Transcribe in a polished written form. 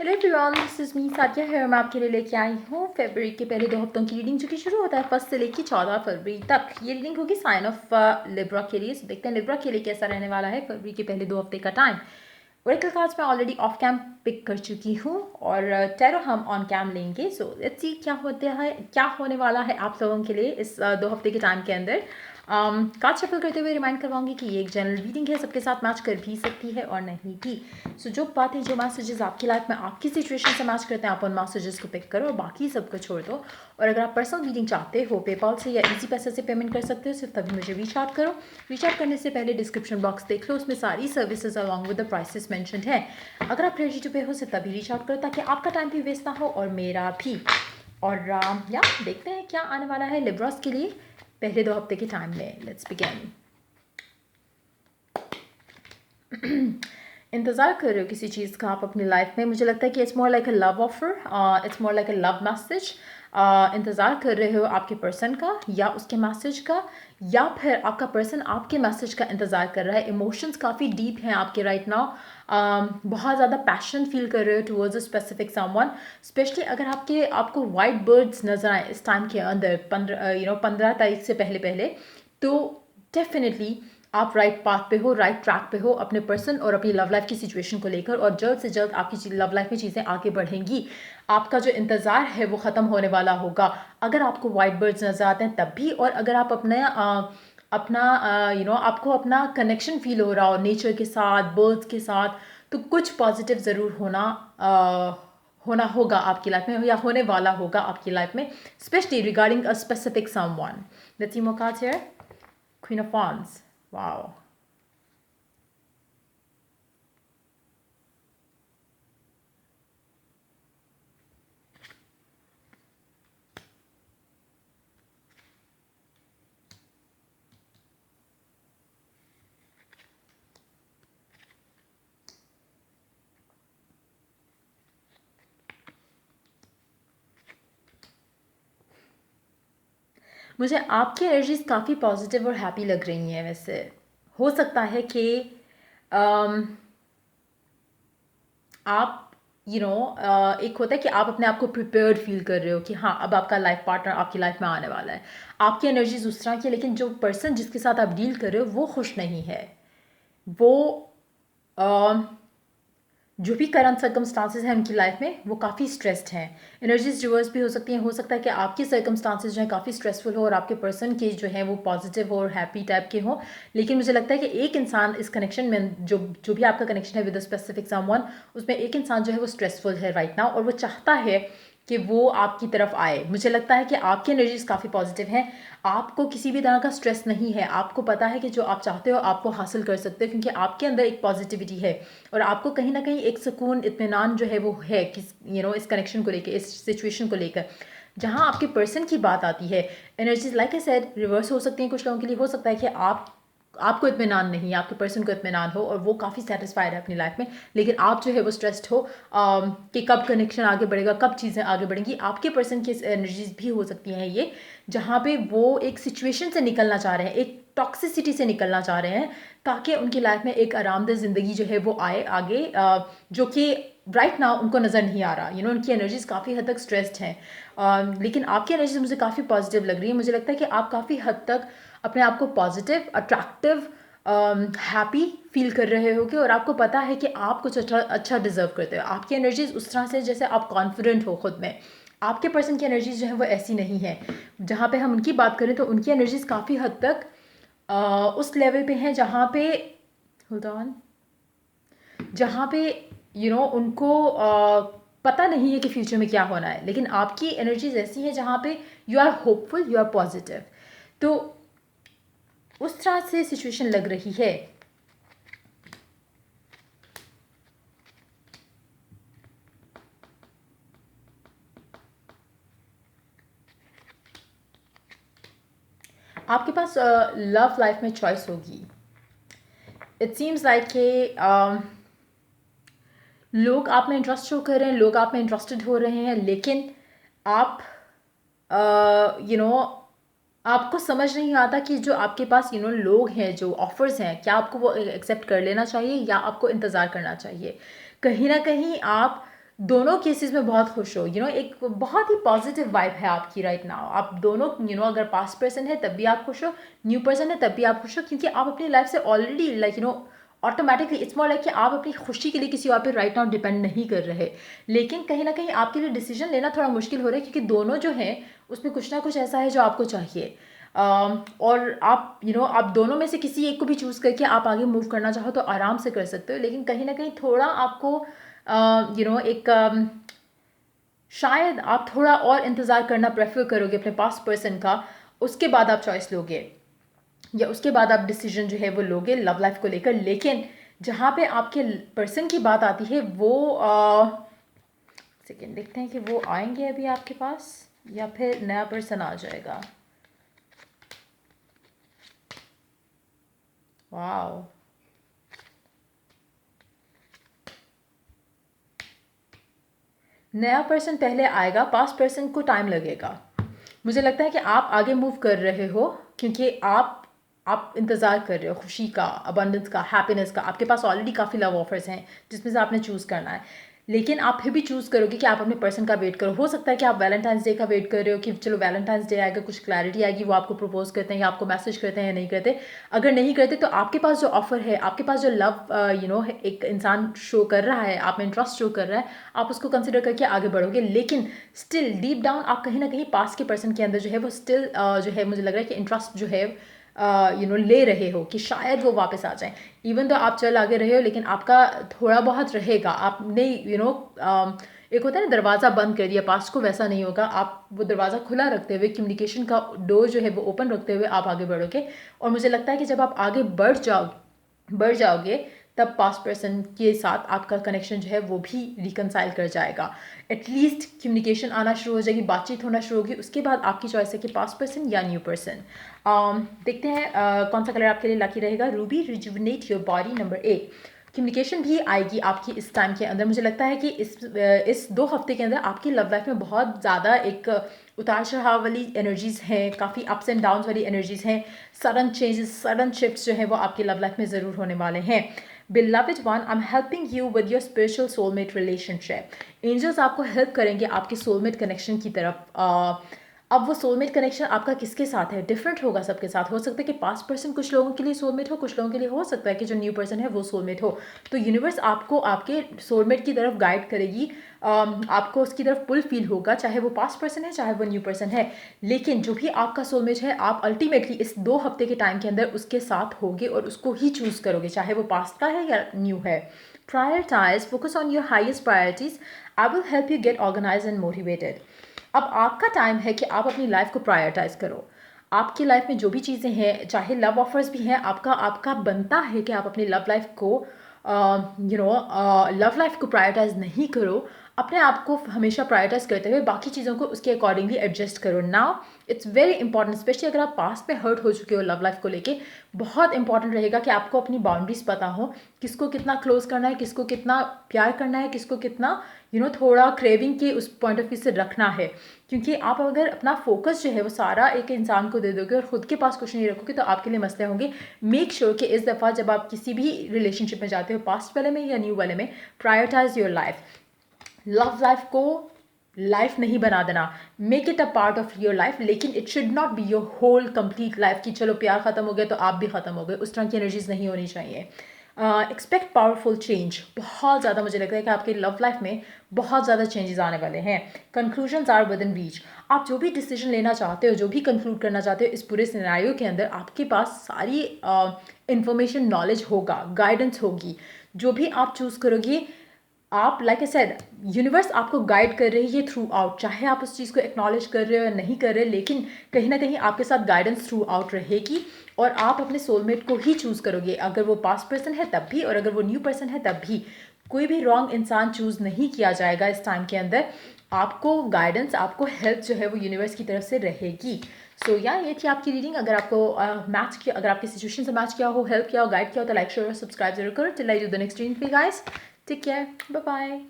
Hello everyone, this is me Sadia है और मैं आपके लिए लेके आई हूँ फरवरी के पहले 2 हफ्तों की रीडिंग, जो कि शुरू होता है 1 से लेकर 14 फरवरी तक। ये रीडिंग होगी साइन ऑफ लिब्रा के लिए। देखते हैं लिब्रा के लिए कैसा रहने वाला है फरवरी के पहले 2 हफ्ते का टाइम। ओरेकल कार्ड्स मैं ऑलरेडी ऑफ कैम पिक कर चुकी हूँ और टैरो हम ऑन कैम लेंगे। सो लेट्स सी क्या होता है, क्या होने वाला है आप लोगों के लिए इस 2 हफ्ते के टाइम के अंदर। कार्ड शफल करते हुए रिमाइंड करवाऊंगी कि ये एक जनरल रीडिंग है, सबके साथ मैच कर भी सकती है और नहीं भी। सो जो बातें, जो मैसेजेस आपकी लाइफ में आपकी सिचुएशन से मैच करते हैं, आप उन मैसेजेस को पिक करो और बाकी सबको छोड़ दो। और अगर आप पर्सनल रीडिंग चाहते हो पेपाल से या इजी पैसे से पेमेंट कर सकते हो, सिर्फ तभी मुझे रीच आउट करो। रीच आउट करने से पहले डिस्क्रिप्शन बॉक्स देख लो, उसमें सारी services along with the prices mentioned है। अगर आप रेडी टू पे हो, सिर्फ तभी रीच आउट करो ताकि आपका टाइम भी वेस्ट ना हो और मेरा भी। और या देखते हैं क्या आने वाला है लिब्रास के लिए पहले 2 हफ्ते के टाइम में। Let's begin. इंतज़ार कर रहे हो किसी चीज़ का आप अपनी लाइफ में, मुझे लगता है कि it's more like a love offer, it's more like a love message. इंतज़ार कर रहे हो आपके पर्सन का या उसके मैसेज का, या फिर आपका पर्सन आपके मैसेज का इंतज़ार कर रहा है। इमोशंस काफ़ी डीप हैं आपके राइट नाउ। बहुत ज़्यादा पैशन फील कर रहे हो towards a specific someone. Specially अगर आपको वाइट बर्ड्स नज़र आए इस टाइम के अंदर 15 तारीख से पहले पहले, तो डेफिनेटली आप राइट पाथ पे हो, राइट ट्रैक पे हो अपने पर्सन और अपनी लव लाइफ की सिचुएशन को लेकर। और जल्द से जल्द आपकी लव लाइफ में चीज़ें आगे बढ़ेंगी। आपका जो इंतज़ार है वो ख़त्म होने वाला होगा। अगर आपको वाइट बर्ड्स नज़र आते हैं तब भी, और अगर आप आपको अपना कनेक्शन फील हो रहा हो नेचर के साथ, बर्ड्स के साथ, तो कुछ पॉजिटिव ज़रूर होना होगा आपकी लाइफ में या होने वाला होगा आपकी लाइफ में, specially regarding a specific someone. Let's see more cards here. Queen of Wands. Wow. मुझे आपकी एनर्जीज काफ़ी पॉजिटिव और हैप्पी लग रही हैं। वैसे हो सकता है कि आप एक होता है कि आप अपने आप को प्रिपेयर्ड फील कर रहे हो कि हाँ, अब आपका लाइफ पार्टनर आपकी लाइफ में आने वाला है। आपकी एनर्जीज उस तरह की है, लेकिन जो पर्सन जिसके साथ आप डील कर रहे हो वो खुश नहीं है। वो जो भी करंट सर्कमस्टांसेस हैं उनकी लाइफ में, वो काफ़ी स्ट्रेस्ड हैं। एनर्जीज रिवर्स भी हो सकती हैं। हो सकता है कि आपकी सर्कमस्टांसेस जो है काफ़ी स्ट्रेसफुल हो और आपके पर्सन के जो है वो पॉजिटिव हो और हैप्पी टाइप के हो। लेकिन मुझे लगता है कि एक इंसान इस कनेक्शन में, जो भी आपका कनेक्शन है विद अ स्पेसिफिक समवन, उसमें एक इंसान जो है वो स्ट्रेसफुल है राइट नाउ और वो चाहता है कि वो आपकी तरफ आए। मुझे लगता है कि आपकी एनर्जीज काफ़ी पॉजिटिव हैं। आपको किसी भी तरह का स्ट्रेस नहीं है। आपको पता है कि जो आप चाहते हो आप वो हासिल कर सकते हो, क्योंकि आपके अंदर एक पॉजिटिविटी है और आपको कहीं ना कहीं एक सुकून, इत्मीनान जो है वो है कि इस कनेक्शन को लेकर, इस सिचुएशन को लेकर। जहाँ आपके पर्सन की बात आती है, energies like I said reverse हो सकती हैं। कुछ लोगों के लिए हो सकता है कि आपको इत्मीनान नहीं है, आपके पर्सन को इत्मीनान हो और वो काफ़ी सेटिस्फाइड है अपनी लाइफ में, लेकिन आप जो है वो स्ट्रेस्ड हो कि कब कनेक्शन आगे बढ़ेगा, कब चीज़ें आगे बढ़ेंगी। आपके पर्सन की एनर्जीज भी हो सकती हैं ये, जहाँ पे वो एक सिचुएशन से निकलना चाह रहे हैं, एक टॉक्सिसिटी से निकलना चाह रहे हैं, ताकि उनकी लाइफ में एक आरामदेह ज़िंदगी जो है वो आए आगे, जो कि राइट नाउ उनको नज़र नहीं आ रहा। उनकी एनर्जीज काफ़ी हद तक स्ट्रेस्ड हैं। लेकिन आपकी एनर्जीज मुझे काफ़ी पॉजिटिव लग रही है। मुझे लगता है कि आप काफ़ी हद तक अपने आप को पॉजिटिव, अट्रैक्टिव, हैप्पी फील कर रहे होगे और आपको पता है कि आप कुछ अच्छा डिजर्व करते हो। आपकी एनर्जीज उस तरह से जैसे आप कॉन्फिडेंट हो खुद में। आपके पर्सन की एनर्जीज जो है वो ऐसी नहीं है। जहाँ पे हम उनकी बात करें तो उनकी एनर्जीज काफ़ी हद तक उस लेवल पे हैं जहाँ पे, होल्ड ऑन, जहाँ पे उनको पता नहीं है कि फ्यूचर में क्या होना है। लेकिन आपकी एनर्जीज ऐसी है जहाँ पे you are hopeful, you are positive. तो उस तरह से सिचुएशन लग रही है। आपके पास लव लाइफ में चॉइस होगी। इट सीम्स लाइक कि लोग आप में इंटरेस्ट शो कर रहे हैं, लोग आप में इंटरेस्टेड हो रहे हैं, लेकिन आप आपको समझ नहीं आता कि जो आपके पास लोग हैं, जो ऑफर्स हैं, क्या आपको वो एक्सेप्ट कर लेना चाहिए या आपको इंतज़ार करना चाहिए। कहीं ना कहीं आप दोनों केसेस में बहुत खुश हो, एक बहुत ही पॉजिटिव वाइब है आपकी राइट नाउ। आप दोनों अगर पास्ट पर्सन है तब भी आप खुश हो, न्यू पर्सन है तब भी आप खुश हो, क्योंकि आप अपनी लाइफ से already automatically it's more like कि आप अपनी खुशी के लिए किसी और पे राइट नाउ डिपेंड नहीं कर रहे। लेकिन कहीं ना कहीं आपके लिए डिसीजन लेना थोड़ा मुश्किल हो रहा है, क्योंकि दोनों जो हैं उसमें कुछ ना कुछ ऐसा है जो आपको चाहिए। और आप आप दोनों में से किसी एक को भी चूज़ करके आप आगे मूव करना चाहो तो आराम से कर सकते हो, लेकिन कहीं ना कहीं थोड़ा आपको एक शायद आप थोड़ा और इंतज़ार करना प्रेफर करोगे अपने पास्ट पर्सन का, उसके बाद आप चॉइस लोगे या उसके बाद आप डिसीजन जो है वो लोगे लव लाइफ को लेकर। लेकिन जहाँ पे आपके पर्सन की बात आती है वो सेकेंड देखते हैं कि वो आएंगे अभी आपके पास या फिर नया पर्सन आ जाएगा। वाओ, नया पर्सन पहले आएगा, पास्ट पर्सन को टाइम लगेगा। मुझे लगता है कि आप आगे मूव कर रहे हो क्योंकि आप इंतज़ार कर रहे हो खुशी का, अबंडेंस का, हैप्पीनेस का। आपके पास ऑलरेडी काफ़ी लव ऑफर्स हैं जिसमें से आपने चूज़ करना है, लेकिन आप फिर भी चूज़ करोगे कि आप अपने पर्सन का वेट करो। हो सकता है कि आप वैलेंटाइंस डे का वेट कर रहे हो कि चलो वैलेंटाइंस डे आएगा, कुछ क्लैरिटी आएगी, वो आपको प्रपोज करते हैं या आपको मैसेज करते हैं या नहीं करते। अगर नहीं करते तो आपके पास जो ऑफर है, आपके पास जो लव एक इंसान शो कर रहा है, आप में इंटरेस्ट शो कर रहा है, आप उसको कंसिडर करके आगे बढ़ोगे। लेकिन स्टिल डीप डाउन आप कहीं ना कहीं पास के पर्सन के अंदर जो है वो स्टिल जो है मुझे लग रहा है कि इंटरेस्ट जो है ले रहे हो कि शायद वो वापस आ जाए। इवन तो आप चल आगे रहे हो लेकिन आपका थोड़ा बहुत रहेगा। आपने एक होता है ना दरवाज़ा बंद कर दिया, पास्ट को वैसा नहीं होगा। आप वो दरवाज़ा खुला रखते हुए, कम्युनिकेशन का डोर जो है वो ओपन रखते हुए आप आगे बढ़ोगे। और मुझे लगता है कि जब आप आगे बढ़ जाओगे तब पास्ट पर्सन के साथ आपका कनेक्शन जो है वो भी रिकनसाइल कर जाएगा। एटलीस्ट कम्युनिकेशन आना शुरू हो जाएगी, बातचीत होना शुरू होगी। उसके बाद आपकी चॉइस है कि पास्ट पर्सन या न्यू पर्सन। देखते हैं कौन सा कलर आपके लिए लकी रहेगा। Ruby, rejuvenate your body, number 8। Communication भी आएगी आपकी इस टाइम के अंदर। मुझे लगता है कि इस 2 हफ्ते के अंदर आपकी लव लाइफ में बहुत ज़्यादा एक उतार चढ़ाव वाली एनर्जीज़ हैं, काफ़ी अप्स एंड डाउन्स वाली एनर्जीज़ हैं। सडन चेंजेस, सडन शिफ्ट्स जो है वो आपकी लव लाइफ में ज़रूर होने वाले हैं। Beloved one, I'm helping you with your spiritual soulmate relationship. Angels आपको हेल्प करेंगे आपके सोलमेट कनेक्शन की तरफ। अब वो सोलमेट कनेक्शन आपका किसके साथ है, डिफरेंट होगा सबके साथ। हो सकता है कि पास्ट पर्सन कुछ लोगों के लिए सोलमेट हो, कुछ लोगों के लिए हो सकता है कि जो न्यू पर्सन है वो सोलमेट हो। तो यूनिवर्स आपको आपके सोलमेट की तरफ गाइड करेगी। आपको उसकी तरफ पुल फील होगा, चाहे वो पास्ट पर्सन है चाहे वो न्यू पर्सन है। लेकिन जो भी आपका सोलमेट है, आप अल्टीमेटली इस 2 हफ्ते के टाइम के अंदर उसके साथ होगे और उसको ही चूज़ करोगे, चाहे वो पास्ट का है या न्यू है। Prioritize, focus on your highest priorities. I will help you get organized and motivated. अब आपका टाइम है कि आप अपनी लाइफ को प्रायोरिटाइज करो। आपकी लाइफ में जो भी चीज़ें हैं, चाहे लव ऑफर्स भी हैं, आपका बनता है कि आप अपनी लव लाइफ को लव लाइफ को प्रायोरिटाइज नहीं करो। अपने आप को हमेशा प्रायोरिटाइज करते हुए बाकी चीज़ों को उसके अकॉर्डिंगली एडजस्ट करो। Now it's very important, specially अगर आप पास्ट में हर्ट हो चुके हो लव लाइफ को लेके, बहुत इंपॉर्टेंट रहेगा कि आपको अपनी बाउंड्रीज पता हो, किसको कितना क्लोज करना है, किसको कितना प्यार करना है, किसको कितना थोड़ा क्रेविंग के उस पॉइंट ऑफ व्यू से रखना है। क्योंकि आप अगर अपना फोकस जो है वो सारा एक इंसान को दे दोगे और खुद के पास कुछ नहीं रखोगे तो आपके लिए मसले होंगे। मेक श्योर कि इस दफ़ा जब आप किसी भी रिलेशनशिप में जाते हो, पास्ट वाले में या न्यू वाले में, prioritize your life. Love life को लाइफ नहीं बना देना, make it a part of your life, लेकिन it should not be your whole complete life कि चलो प्यार ख़त्म हो गया तो आप भी ख़त्म हो गए। उस तरह की एनर्जीज नहीं होनी चाहिए। Expect powerful change. बहुत ज़्यादा मुझे लगता है कि आपकी लव लाइफ में बहुत ज़्यादा चेंजेस आने वाले हैं। Conclusions are within reach. आप जो भी डिसीजन लेना चाहते हो, जो भी कंक्लूड करना चाहते हो इस पूरे सिनेरियो के अंदर, आपके पास सारी इंफॉर्मेशन, नॉलेज होगा, गाइडेंस होगी। जो भी आप चूज़ करोगे, आप लाइक आई सेड, यूनिवर्स आपको गाइड कर रही है थ्रू आउट। चाहे आप उस चीज़ को एक्नॉलेज कर रहे हो या नहीं कर रहे, लेकिन कहीं ना कहीं आपके साथ गाइडेंस थ्रू आउट रहेगी और आप अपने सोलमेट को ही चूज़ करोगे। अगर वो पास्ट पर्सन है तब भी, और अगर वो न्यू पर्सन है तब भी। कोई भी रॉन्ग इंसान चूज़ नहीं किया जाएगा इस टाइम के अंदर। आपको गाइडेंस, आपको हेल्प जो है वो यूनिवर्स की तरफ से रहेगी। सो ये थी आपकी रीडिंग। अगर आपको मैच किया, अगर आपकी सिचुएशन से मैच किया हो, हेल्प किया हो, गाइड किया हो, तो लाइक शेयर और सब्सक्राइब जरूर करो। Till I do the next reading for you guys. Take care, bye bye.